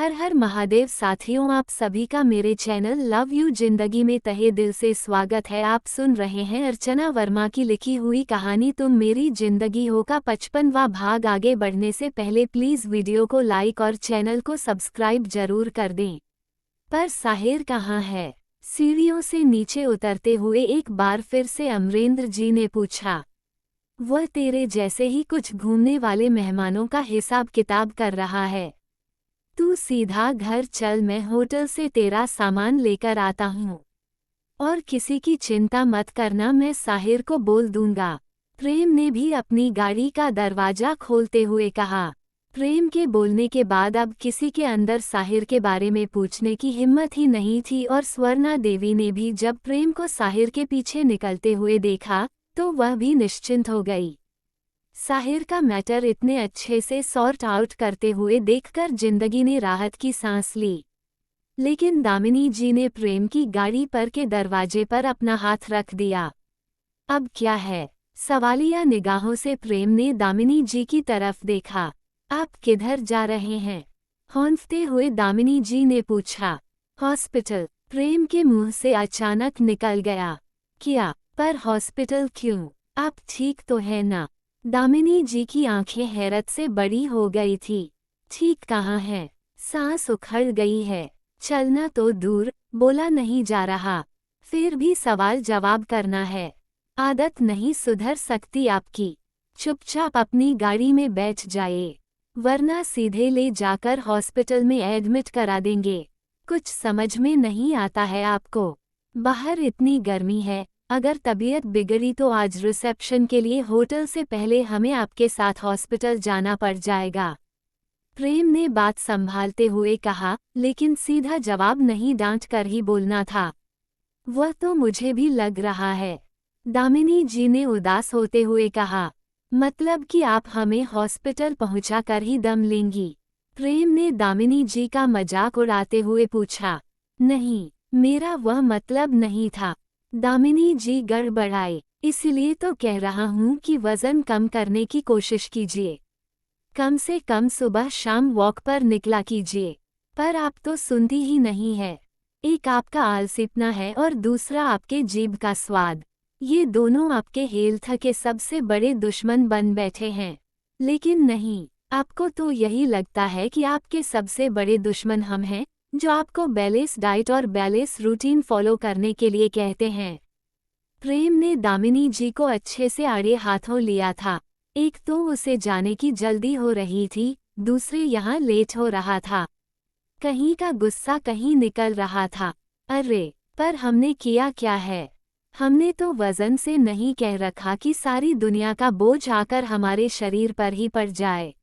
हर हर महादेव साथियों, आप सभी का मेरे चैनल लव यू जिंदगी में तहे दिल से स्वागत है। आप सुन रहे हैं अर्चना वर्मा की लिखी हुई कहानी तुम मेरी जिंदगी हो का 55वां भाग। आगे बढ़ने से पहले प्लीज वीडियो को लाइक और चैनल को सब्सक्राइब जरूर कर दें। पर साहिर कहाँ है? सीढ़ियों से नीचे उतरते हुए एक बार फिर से अमरेंद्र जी ने पूछा। वह तेरे जैसे ही कुछ घूमने वाले मेहमानों का हिसाब किताब कर रहा है। तू सीधा घर चल, मैं होटल से तेरा सामान लेकर आता हूँ। और किसी की चिंता मत करना, मैं साहिर को बोल दूंगा। प्रेम ने भी अपनी गाड़ी का दरवाजा खोलते हुए कहा। प्रेम के बोलने के बाद अब किसी के अंदर साहिर के बारे में पूछने की हिम्मत ही नहीं थी। और स्वर्णा देवी ने भी जब प्रेम को साहिर के पीछे निकलते हुए देखा तो वह भी निश्चिंत हो गई। साहिर का मैटर इतने अच्छे से सॉर्ट आउट करते हुए देखकर जिंदगी ने राहत की सांस ली। लेकिन दामिनी जी ने प्रेम की गाड़ी पर के दरवाजे पर अपना हाथ रख दिया। अब क्या है? सवालिया निगाहों से प्रेम ने दामिनी जी की तरफ देखा। आप किधर जा रहे हैं? हौंफते हुए दामिनी जी ने पूछा। हॉस्पिटल, प्रेम के मुंह से अचानक निकल गया। क्या? पर हॉस्पिटल क्यों? आप ठीक तो है ना? दामिनी जी की आंखें हैरत से बड़ी हो गई थी। ठीक कहाँ है? सांस उखड़ गई है। चलना तो दूर, बोला नहीं जा रहा। फिर भी सवाल जवाब करना है। आदत नहीं सुधर सकती आपकी। चुपचाप अपनी गाड़ी में बैठ जाए, वरना सीधे ले जाकर हॉस्पिटल में एडमिट करा देंगे। कुछ समझ में नहीं आता है आपको? बाहर इतनी गर्मी है, अगर तबीयत बिगड़ी तो आज रिसेप्शन के लिए होटल से पहले हमें आपके साथ हॉस्पिटल जाना पड़ जाएगा। प्रेम ने बात संभालते हुए कहा, लेकिन सीधा जवाब नहीं, डांट कर ही बोलना था। वह तो मुझे भी लग रहा है, दामिनी जी ने उदास होते हुए कहा। मतलब कि आप हमें हॉस्पिटल पहुंचा कर ही दम लेंगी? प्रेम ने दामिनी जी का मजाक उड़ाते हुए पूछा। नहीं, मेरा वह मतलब नहीं था। दामिनी जी गड़बड़ाए। इसलिए तो कह रहा हूँ कि वजन कम करने की कोशिश कीजिए। कम से कम सुबह शाम वॉक पर निकला कीजिए। पर आप तो सुनती ही नहीं है। एक आपका आलसीपना है और दूसरा आपके जीभ का स्वाद। ये दोनों आपके हेल्थ के सबसे बड़े दुश्मन बन बैठे हैं। लेकिन नहीं, आपको तो यही लगता है कि आपके सबसे बड़े दुश्मन हम हैं, जो आपको बैलेंस डाइट और बैलेंस रूटीन फॉलो करने के लिए कहते हैं। प्रेम ने दामिनी जी को अच्छे से आड़े हाथों लिया था। एक तो उसे जाने की जल्दी हो रही थी, दूसरे यहाँ लेट हो रहा था। कहीं का गुस्सा कहीं निकल रहा था। अरे, पर हमने किया क्या है? हमने तो वजन से नहीं कह रखा कि सारी दुनिया का बोझ आकर हमारे शरीर पर ही पड़ जाए।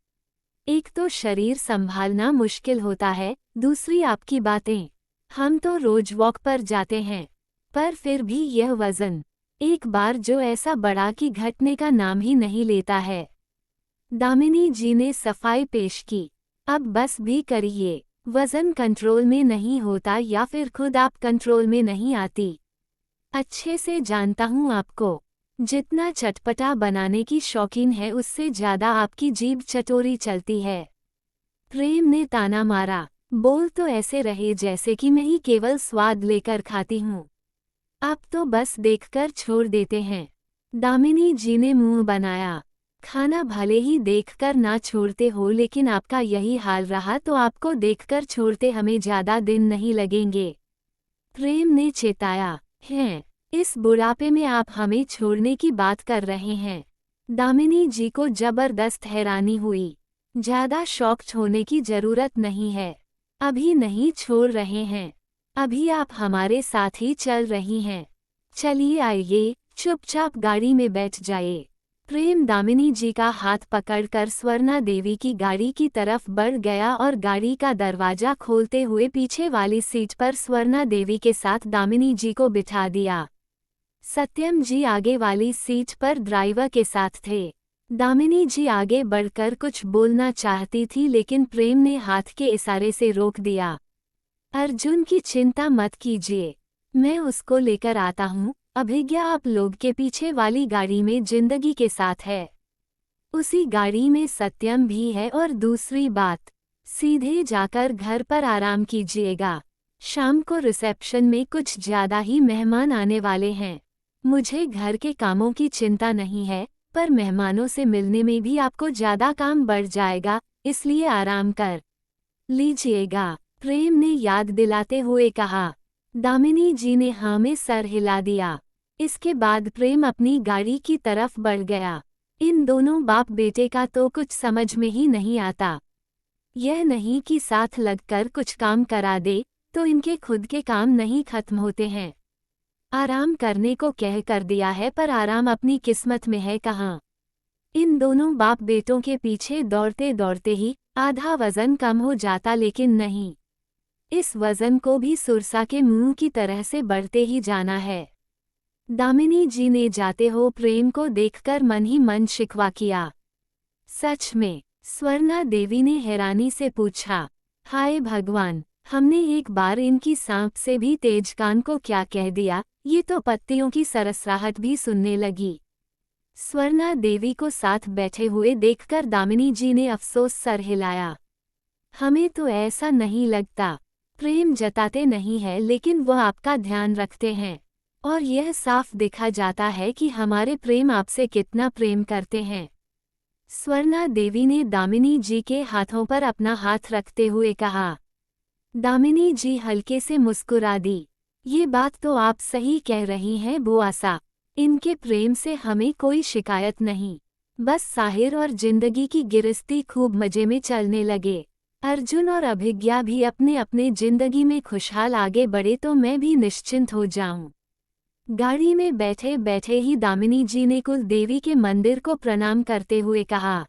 एक तो शरीर संभालना मुश्किल होता है, दूसरी आपकी बातें। हम तो रोज वॉक पर जाते हैं, पर फिर भी यह वजन एक बार जो ऐसा बड़ा कि घटने का नाम ही नहीं लेता है। दामिनी जी ने सफाई पेश की। अब बस भी करिए। वजन कंट्रोल में नहीं होता या फिर खुद आप कंट्रोल में नहीं आती। अच्छे से जानता हूँ आपको। जितना चटपटा बनाने की शौकीन है, उससे ज्यादा आपकी जीभ चटोरी चलती है। प्रेम ने ताना मारा। बोल तो ऐसे रहे जैसे कि मैं ही केवल स्वाद लेकर खाती हूँ। आप तो बस देखकर छोड़ देते हैं। दामिनी जी ने मुंह बनाया। खाना भले ही देखकर ना छोड़ते हो, लेकिन आपका यही हाल रहा तो आपको देखकर छोड़ते हमें ज्यादा दिन नहीं लगेंगे। प्रेम ने चेताया। हैं, इस बुढ़ापे में आप हमें छोड़ने की बात कर रहे हैं? दामिनी जी को जबरदस्त हैरानी हुई। ज्यादा शॉक्ड होने की जरूरत नहीं है। अभी नहीं छोड़ रहे हैं, अभी आप हमारे साथ ही चल रही हैं। चलिए आइए, चुपचाप गाड़ी में बैठ जाइए। प्रेम दामिनी जी का हाथ पकड़कर स्वर्णा देवी की गाड़ी की तरफ बढ़ गया और गाड़ी का दरवाजा खोलते हुए पीछे वाली सीट पर स्वर्णा देवी के साथ दामिनी जी को बिठा दिया। सत्यम जी आगे वाली सीट पर ड्राइवर के साथ थे। दामिनी जी आगे बढ़कर कुछ बोलना चाहती थी, लेकिन प्रेम ने हाथ के इशारे से रोक दिया। अर्जुन की चिंता मत कीजिए, मैं उसको लेकर आता हूँ। अभिज्ञा आप लोग के पीछे वाली गाड़ी में जिंदगी के साथ है। उसी गाड़ी में सत्यम भी है। और दूसरी बात, सीधे जाकर घर पर आराम कीजिएगा। शाम को रिसेप्शन में कुछ ज्यादा ही मेहमान आने वाले हैं। मुझे घर के कामों की चिंता नहीं है, पर मेहमानों से मिलने में भी आपको ज्यादा काम बढ़ जाएगा, इसलिए आराम कर लीजिएगा, प्रेम ने याद दिलाते हुए कहा। दामिनी जी ने हाँ में सर हिला दिया। इसके बाद प्रेम अपनी गाड़ी की तरफ बढ़ गया। इन दोनों बाप बेटे का तो कुछ समझ में ही नहीं आता। यह नहीं कि साथ लगकर कुछ काम करा दे तो इनके खुद के काम नहीं खत्म होते हैं। आराम करने को कह कर दिया है, पर आराम अपनी किस्मत में है कहाँ। इन दोनों बाप बेटों के पीछे दौड़ते दौड़ते ही आधा वजन कम हो जाता, लेकिन नहीं, इस वजन को भी सुरसा के मुंह की तरह से बढ़ते ही जाना है। दामिनी जी ने जाते हो प्रेम को देखकर मन ही मन शिकवा किया। सच में? स्वर्णा देवी ने हैरानी से पूछा। हाय भगवान, हमने एक बार इनकी सांप से भी तेज कान को क्या कह दिया, ये तो पत्तियों की सरसराहट भी सुनने लगी। स्वर्णा देवी को साथ बैठे हुए देखकर दामिनी जी ने अफसोस सर हिलाया। हमें तो ऐसा नहीं लगता। प्रेम जताते नहीं है, लेकिन वह आपका ध्यान रखते हैं, और यह साफ दिखा जाता है कि हमारे प्रेम आपसे कितना प्रेम करते हैं। स्वर्णा देवी ने दामिनी जी के हाथों पर अपना हाथ रखते हुए कहा। दामिनी जी हल्के से मुस्कुरा दी। ये बात तो आप सही कह रही हैं बुआसा, इनके प्रेम से हमें कोई शिकायत नहीं। बस साहिर और जिंदगी की गिरस्ती खूब मजे में चलने लगे। अर्जुन और अभिज्ञा भी अपने अपने जिंदगी में खुशहाल आगे बढ़े तो मैं भी निश्चिंत हो जाऊं। गाड़ी में बैठे बैठे ही दामिनी जी ने कुल देवी के मंदिर को प्रणाम करते हुए कहा।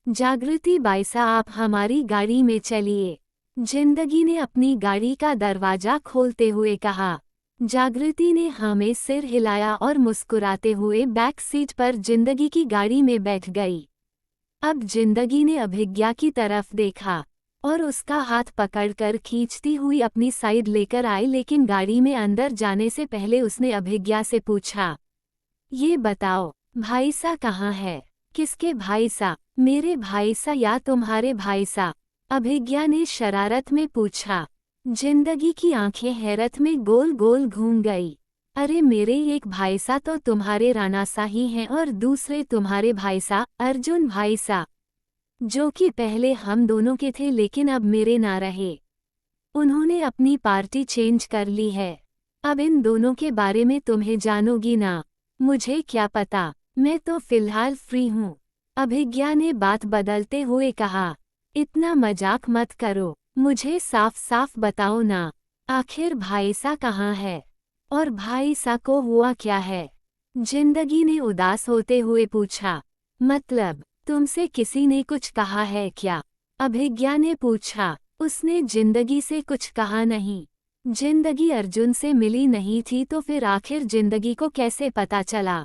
जागृति बाईसा, आप हमारी गाड़ी में चलिए। जिंदगी ने अपनी गाड़ी का दरवाजा खोलते हुए कहा। जागृति ने हाँ में सिर हिलाया और मुस्कुराते हुए बैक सीट पर जिंदगी की गाड़ी में बैठ गई। अब जिंदगी ने अभिज्ञा की तरफ देखा और उसका हाथ पकड़कर खींचती हुई अपनी साइड लेकर आई, लेकिन गाड़ी में अंदर जाने से पहले उसने अभिज्ञा से पूछा, ये बताओ भाईसा कहाँ है? किसके भाईसा? मेरे भाईसा या तुम्हारे भाईसा? अभिज्ञा ने शरारत में पूछा। जिंदगी की आंखें हैरत में गोल गोल घूम गई। अरे मेरे एक भाईसा तो तुम्हारे रानासा ही हैं और दूसरे तुम्हारे भाईसा अर्जुन भाईसा, जो कि पहले हम दोनों के थे लेकिन अब मेरे ना रहे। उन्होंने अपनी पार्टी चेंज कर ली है। अब इन दोनों के बारे में तुम्हें जानोगी ना? मुझे क्या पता, मैं तो फिलहाल फ्री हूँ। अभिज्ञा ने बात बदलते हुए कहा। इतना मजाक मत करो, मुझे साफ साफ बताओ ना, आखिर भाईसा कहाँ है और भाईसा को हुआ क्या है? जिंदगी ने उदास होते हुए पूछा। मतलब तुमसे किसी ने कुछ कहा है क्या? अभिज्ञा ने पूछा। उसने जिंदगी से कुछ कहा नहीं। जिंदगी अर्जुन से मिली नहीं थी तो फिर आखिर जिंदगी को कैसे पता चला?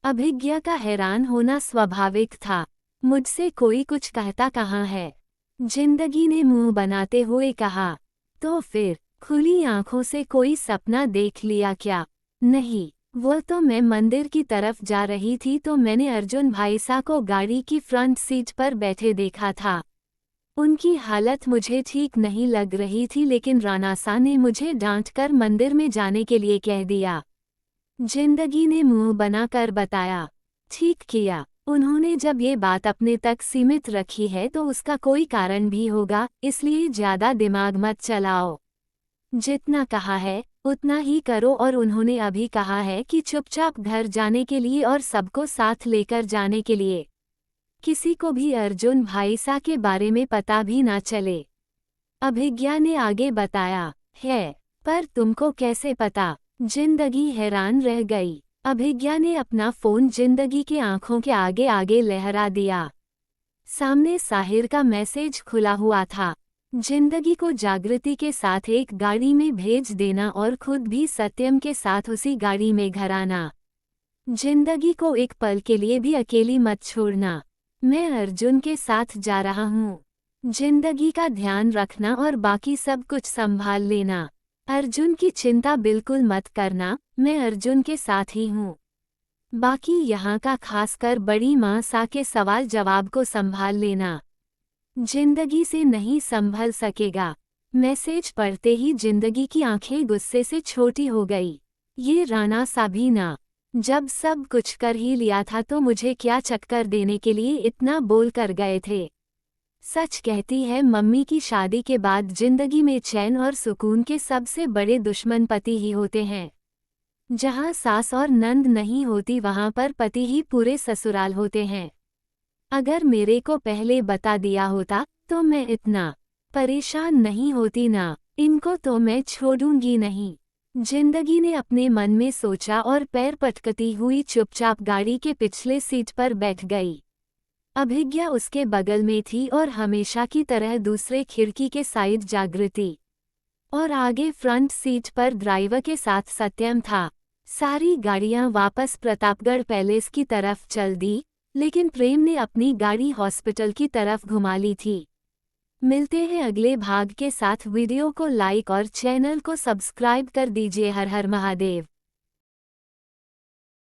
अभिज्ञा का हैरान होना स्वाभाविक था। मुझसे कोई कुछ कहता कहाँ है? जिंदगी ने मुंह बनाते हुए कहा। तो फिर खुली आंखों से कोई सपना देख लिया क्या? नहीं, वो तो मैं मंदिर की तरफ जा रही थी तो मैंने अर्जुन भाईसा को गाड़ी की फ्रंट सीट पर बैठे देखा था। उनकी हालत मुझे ठीक नहीं लग रही थी, लेकिन रानासा ने मुझे डांटकर मंदिर में जाने के लिए कह दिया। जिंदगी ने मुंह बनाकर बताया। ठीक किया, उन्होंने जब ये बात अपने तक सीमित रखी है तो उसका कोई कारण भी होगा, इसलिए ज्यादा दिमाग मत चलाओ। जितना कहा है उतना ही करो, और उन्होंने अभी कहा है कि चुपचाप घर जाने के लिए और सबको साथ लेकर जाने के लिए। किसी को भी अर्जुन भाईसा के बारे में पता भी ना चले। अभिज्ञा ने आगे बताया। है, पर तुमको कैसे पता? जिंदगी हैरान रह गई। अभिज्ञा ने अपना फोन जिंदगी के आंखों के आगे आगे लहरा दिया। सामने साहिर का मैसेज खुला हुआ था। जिंदगी को जागृति के साथ एक गाड़ी में भेज देना और खुद भी सत्यम के साथ उसी गाड़ी में घर आना। जिंदगी को एक पल के लिए भी अकेली मत छोड़ना। मैं अर्जुन के साथ जा रहा हूँ। जिंदगी का ध्यान रखना और बाकी सब कुछ संभाल लेना। अर्जुन की चिंता बिल्कुल मत करना, मैं अर्जुन के साथ ही हूँ। बाकी यहाँ का खासकर बड़ी माँ सा के सवाल जवाब को संभाल लेना। जिंदगी से नहीं संभल सकेगा। मैसेज पढ़ते ही जिंदगी की आंखें गुस्से से छोटी हो गई। ये राणा साबीना, जब सब कुछ कर ही लिया था तो मुझे क्या चक्कर देने के लिए इतना बोल कर गए थे। सच कहती है मम्मी की शादी के बाद जिंदगी में चैन और सुकून के सबसे बड़े दुश्मन पति ही होते हैं। जहाँ सास और नंद नहीं होती वहाँ पर पति ही पूरे ससुराल होते हैं। अगर मेरे को पहले बता दिया होता तो मैं इतना परेशान नहीं होती ना। इनको तो मैं छोड़ूंगी नहीं। जिंदगी ने अपने मन में सोचा और पैर पटकती हुई चुपचाप गाड़ी के पिछले सीट पर बैठ गई। अभिज्ञा उसके बगल में थी और हमेशा की तरह दूसरे खिड़की के साइड जागृति और आगे फ्रंट सीट पर ड्राइवर के साथ सत्यम था। सारी गाड़ियां वापस प्रतापगढ़ पैलेस की तरफ चल दी, लेकिन प्रेम ने अपनी गाड़ी हॉस्पिटल की तरफ घुमा ली थी। मिलते हैं अगले भाग के साथ। वीडियो को लाइक और चैनल को सब्सक्राइब कर दीजिए। हर हर महादेव।